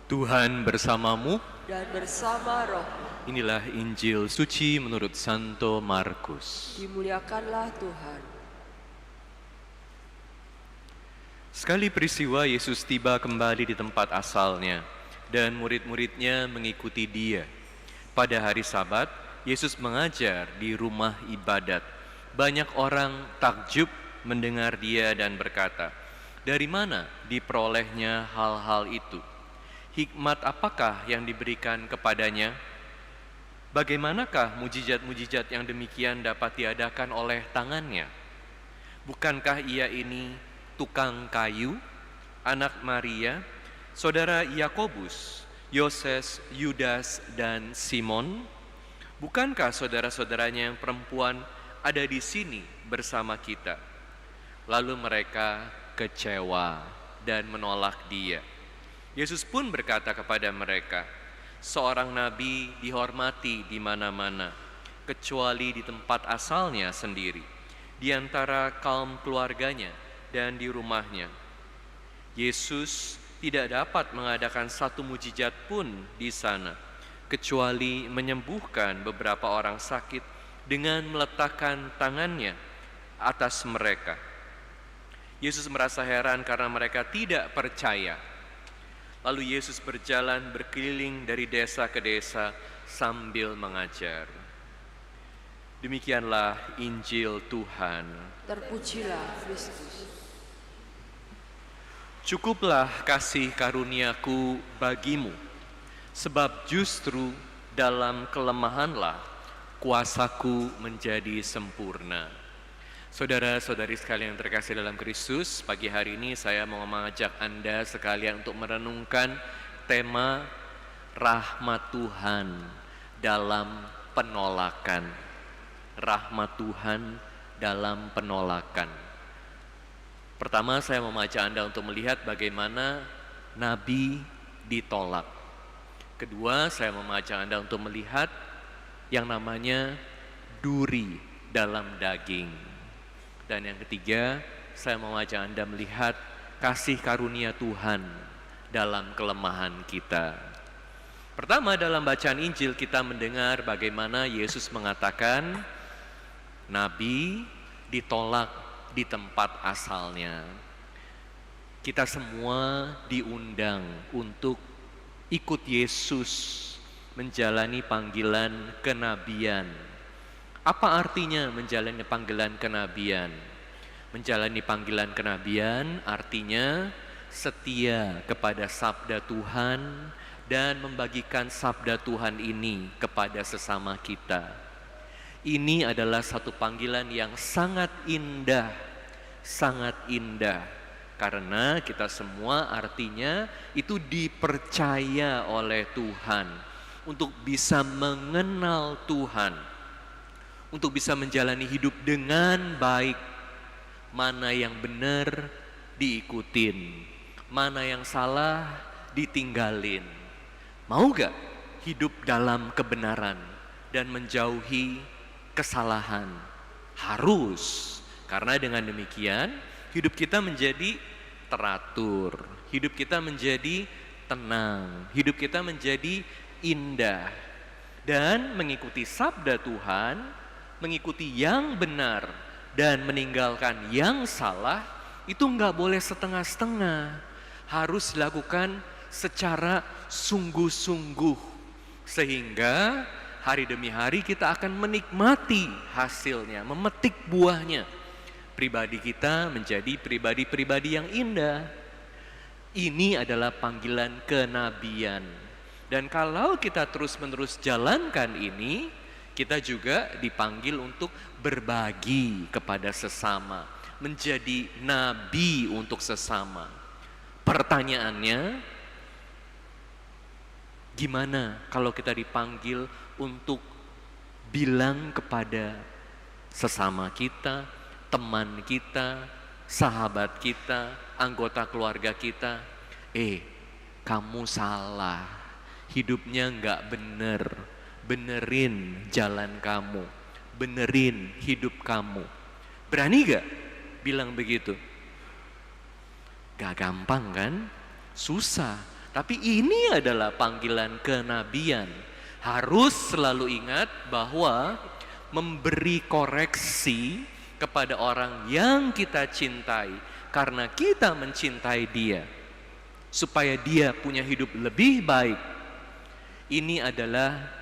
Tuhan bersamamu. Dan bersama rohmu. Inilah Injil suci menurut Santo Markus. Dimuliakanlah Tuhan. Sekali peristiwa Yesus tiba kembali di tempat asalnya dan murid-muridnya mengikuti dia. Pada hari Sabat, Yesus mengajar di rumah ibadat. Banyak orang takjub mendengar dia dan berkata, "Dari mana diperolehnya hal-hal itu? Hikmat apakah yang diberikan kepadanya? Bagaimanakah mujizat-mujizat yang demikian dapat diadakan oleh tangannya? Bukankah ia ini tukang kayu, anak Maria, saudara Yakobus, Yoses, Yudas, dan Simon? Bukankah saudara-saudaranya yang perempuan ada di sini bersama kita?" Lalu mereka kecewa dan menolak dia. Yesus pun berkata kepada mereka, "Seorang nabi dihormati di mana-mana, kecuali di tempat asalnya sendiri, di antara kaum keluarganya dan di rumahnya." Yesus tidak dapat mengadakan satu mujizat pun di sana, kecuali menyembuhkan beberapa orang sakit dengan meletakkan tangannya atas mereka. Yesus merasa heran karena mereka tidak percaya. Lalu Yesus berjalan berkeliling dari desa ke desa sambil mengajar. Demikianlah Injil Tuhan. Terpujilah Kristus. Cukuplah kasih karuniaku bagimu, sebab justru dalam kelemahanlah kuasaku menjadi sempurna. Saudara-saudari sekalian yang terkasih dalam Kristus, pagi hari ini saya mau mengajak Anda sekalian untuk merenungkan tema rahmat Tuhan dalam penolakan. Rahmat Tuhan dalam penolakan. Pertama, saya mau mengajak Anda untuk melihat bagaimana Nabi ditolak. Kedua, saya mau mengajak Anda untuk melihat yang namanya duri dalam daging. Dan yang ketiga, saya mau mengajak Anda melihat kasih karunia Tuhan dalam kelemahan kita. Pertama, dalam bacaan Injil kita mendengar bagaimana Yesus mengatakan Nabi ditolak di tempat asalnya. Kita semua diundang untuk ikut Yesus menjalani panggilan kenabian. Apa artinya menjalani panggilan kenabian? Menjalani panggilan kenabian artinya setia kepada sabda Tuhan dan membagikan sabda Tuhan ini kepada sesama kita. Ini adalah satu panggilan yang sangat indah, karena kita semua artinya itu dipercaya oleh Tuhan untuk bisa mengenal Tuhan, untuk bisa menjalani hidup dengan baik. Mana yang benar diikutin, mana yang salah ditinggalin. Mau gak hidup dalam kebenaran dan menjauhi kesalahan? Harus, karena dengan demikian hidup kita menjadi teratur, hidup kita menjadi tenang, hidup kita menjadi indah. Dan mengikuti sabda Tuhan, mengikuti yang benar dan meninggalkan yang salah, itu nggak boleh setengah-setengah. Harus dilakukan secara sungguh-sungguh. Sehingga hari demi hari kita akan menikmati hasilnya, memetik buahnya. Pribadi kita menjadi pribadi-pribadi yang indah. Ini adalah panggilan kenabian. Dan kalau kita terus-menerus jalankan ini, kita juga dipanggil untuk berbagi kepada sesama, menjadi nabi untuk sesama. Pertanyaannya, gimana kalau kita dipanggil untuk bilang kepada sesama kita, teman kita, sahabat kita, anggota keluarga kita, kamu salah, hidupnya nggak bener. Benerin jalan kamu, benerin hidup kamu. Berani gak bilang begitu? Gak gampang kan? Susah. Tapi ini adalah panggilan kenabian. Harus selalu ingat bahwa memberi koreksi kepada orang yang kita cintai karena kita mencintai dia, supaya dia punya hidup lebih baik. Ini adalah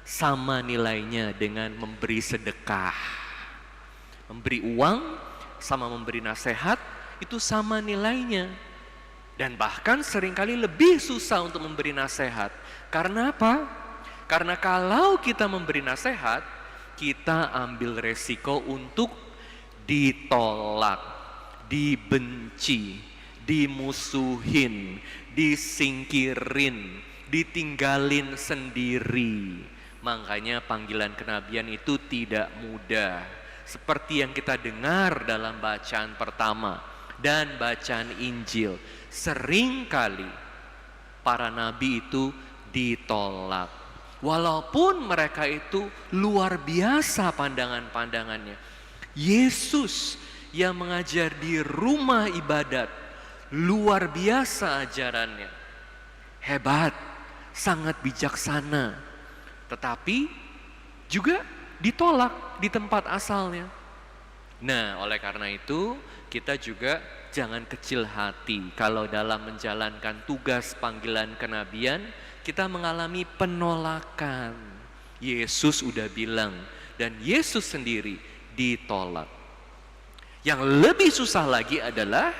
sama nilainya dengan memberi sedekah. Memberi uang sama memberi nasihat itu sama nilainya. Dan bahkan seringkali lebih susah untuk memberi nasihat. Karena apa? Karena kalau kita memberi nasihat, kita ambil resiko untuk ditolak, dibenci, dimusuhin, disingkirin, ditinggalin sendiri. Makanya panggilan kenabian itu tidak mudah. Seperti yang kita dengar dalam bacaan pertama dan bacaan Injil. Seringkali para nabi itu ditolak. Walaupun mereka itu luar biasa pandangan-pandangannya. Yesus yang mengajar di rumah ibadat, luar biasa ajarannya. Hebat, sangat bijaksana. Tetapi juga ditolak di tempat asalnya. Nah, oleh karena itu kita juga jangan kecil hati kalau dalam menjalankan tugas panggilan kenabian kita mengalami penolakan. Yesus udah bilang dan Yesus sendiri ditolak. Yang lebih susah lagi adalah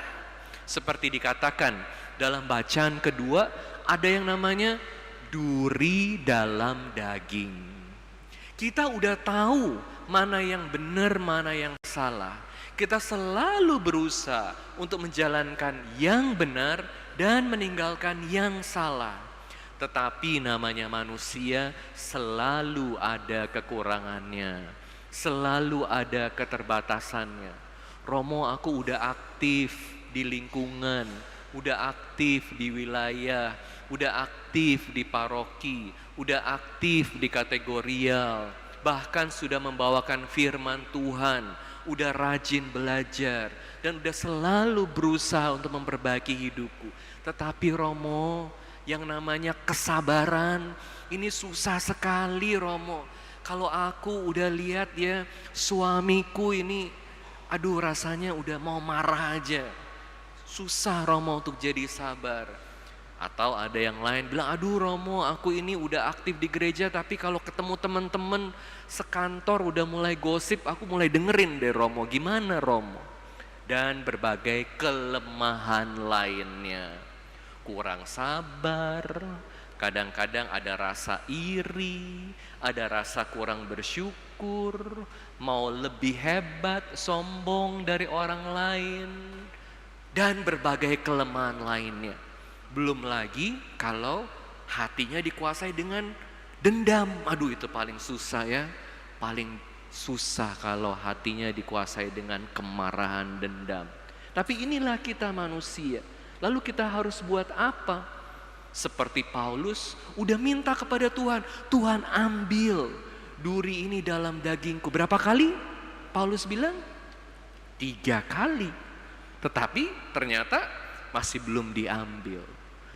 seperti dikatakan dalam bacaan kedua, ada yang namanya duri dalam daging. Kita udah tahu mana yang benar, mana yang salah. Kita selalu berusaha untuk menjalankan yang benar dan meninggalkan yang salah. Tetapi namanya manusia selalu ada kekurangannya, selalu ada keterbatasannya. Romo, aku udah aktif di lingkungan, udah aktif di wilayah, udah aktif di paroki, udah aktif di kategorial, bahkan sudah membawakan firman Tuhan, udah rajin belajar, dan udah selalu berusaha untuk memperbaiki hidupku. Tetapi Romo, yang namanya kesabaran, ini susah sekali Romo. Kalau aku udah lihat ya, suamiku ini, aduh rasanya udah mau marah aja. Susah Romo untuk jadi sabar. Atau ada yang lain bilang, aduh Romo, aku ini udah aktif di gereja, tapi kalau ketemu teman-teman sekantor udah mulai gosip, aku mulai dengerin deh Romo. Gimana Romo? Dan berbagai kelemahan lainnya. Kurang sabar, kadang-kadang ada rasa iri, ada rasa kurang bersyukur, mau lebih hebat, sombong dari orang lain, dan berbagai kelemahan lainnya. Belum lagi kalau hatinya dikuasai dengan dendam. Aduh, itu paling susah ya. Paling susah kalau hatinya dikuasai dengan kemarahan, dendam. Tapi inilah kita manusia. Lalu kita harus buat apa? Seperti Paulus udah minta kepada Tuhan, Tuhan ambil duri ini dalam dagingku. Berapa kali? Paulus bilang 3 kali. Tetapi ternyata masih belum diambil.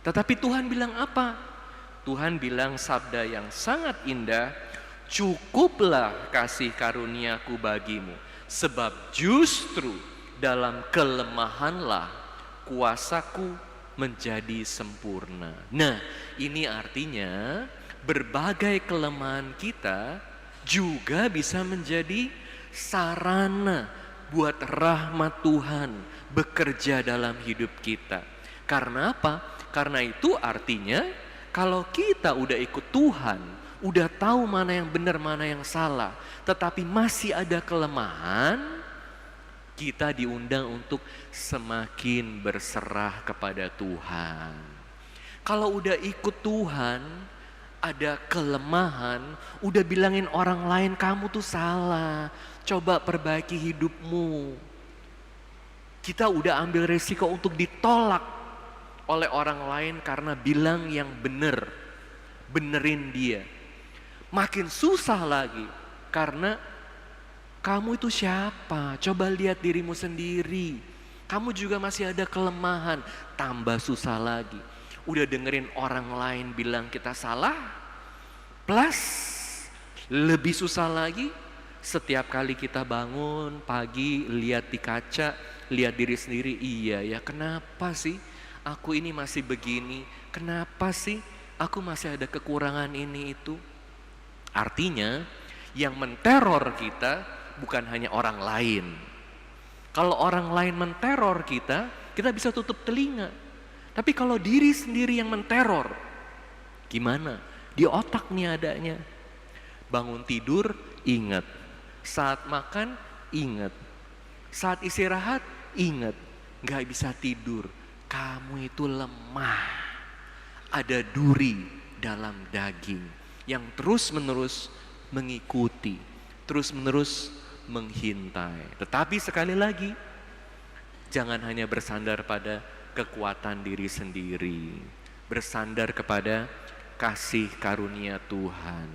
Tetapi Tuhan bilang apa? Tuhan bilang sabda yang sangat indah, cukuplah kasih karuniaku bagimu, sebab justru dalam kelemahanlah kuasaku menjadi sempurna. Nah, ini artinya berbagai kelemahan kita juga bisa menjadi sarana buat rahmat Tuhan bekerja dalam hidup kita. Karena apa? Karena itu artinya kalau kita udah ikut Tuhan, udah tahu mana yang benar, mana yang salah, tetapi masih ada kelemahan, kita diundang untuk semakin berserah kepada Tuhan. Kalau udah ikut Tuhan, ada kelemahan, udah bilangin orang lain kamu tuh salah, coba perbaiki hidupmu. Kita udah ambil resiko untuk ditolak oleh orang lain karena bilang yang benar, benerin dia. Makin susah lagi karena kamu itu siapa? Coba lihat dirimu sendiri. Kamu juga masih ada kelemahan, tambah susah lagi. udah dengerin orang lain bilang kita salah, plus lebih susah lagi setiap kali kita bangun pagi, lihat di kaca, lihat diri sendiri, iya ya kenapa sih aku ini masih begini, kenapa sih aku masih ada kekurangan ini itu. Artinya yang menteror kita bukan hanya orang lain. Kalau orang lain menteror kita bisa tutup telinga. Tapi kalau diri sendiri yang menteror, gimana? Di otak nih adanya. Bangun tidur, ingat. Saat makan, ingat. Saat istirahat, ingat. Gak bisa tidur. Kamu itu lemah. Ada duri dalam daging yang terus-menerus mengikuti, terus-menerus menghindai. Tetapi sekali lagi, jangan hanya bersandar pada kekuatan diri sendiri. Bersandar kepada kasih karunia Tuhan.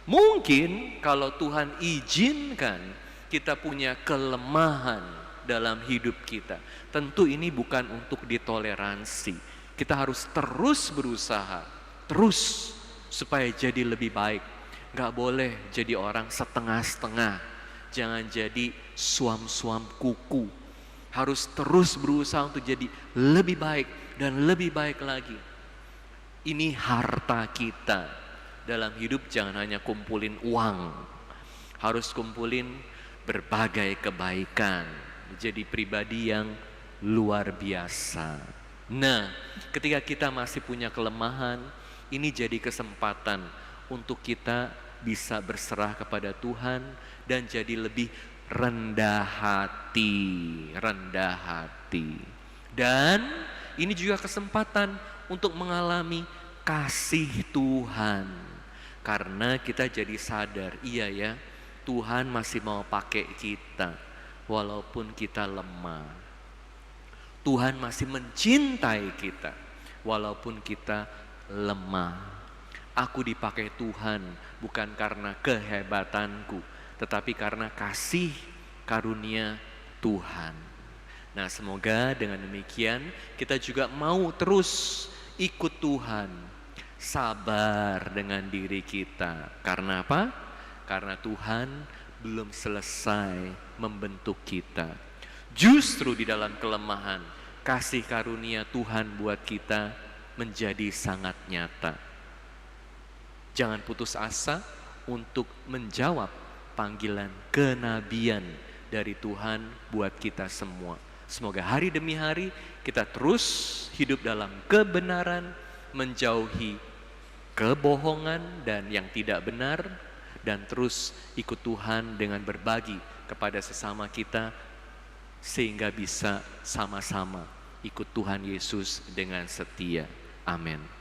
Mungkin kalau Tuhan izinkan kita punya kelemahan dalam hidup kita, tentu ini bukan untuk ditoleransi. Kita harus terus berusaha, terus supaya jadi lebih baik. Gak boleh jadi orang setengah-setengah. Jangan jadi suam-suam kuku. Harus terus berusaha untuk jadi lebih baik dan lebih baik lagi. Ini harta kita. Dalam hidup jangan hanya kumpulin uang. Harus kumpulin berbagai kebaikan. Jadi pribadi yang luar biasa. Nah, ketika kita masih punya kelemahan, ini jadi kesempatan untuk kita bisa berserah kepada Tuhan dan jadi lebih rendah hati. Dan ini juga kesempatan untuk mengalami kasih Tuhan. Karena kita jadi sadar, iya ya, Tuhan masih mau pakai kita walaupun kita lemah. Tuhan masih mencintai kita walaupun kita lemah. Aku dipakai Tuhan bukan karena kehebatanku, tetapi karena kasih karunia Tuhan. Nah, semoga dengan demikian kita juga mau terus ikut Tuhan. Sabar dengan diri kita. Karena apa? Karena Tuhan belum selesai membentuk kita. Justru di dalam kelemahan, kasih karunia Tuhan buat kita menjadi sangat nyata. Jangan putus asa untuk menjawab panggilan kenabian dari Tuhan buat kita semua. Semoga hari demi hari kita terus hidup dalam kebenaran, menjauhi kebohongan dan yang tidak benar, dan terus ikut Tuhan dengan berbagi kepada sesama kita sehingga bisa sama-sama ikut Tuhan Yesus dengan setia. Amin.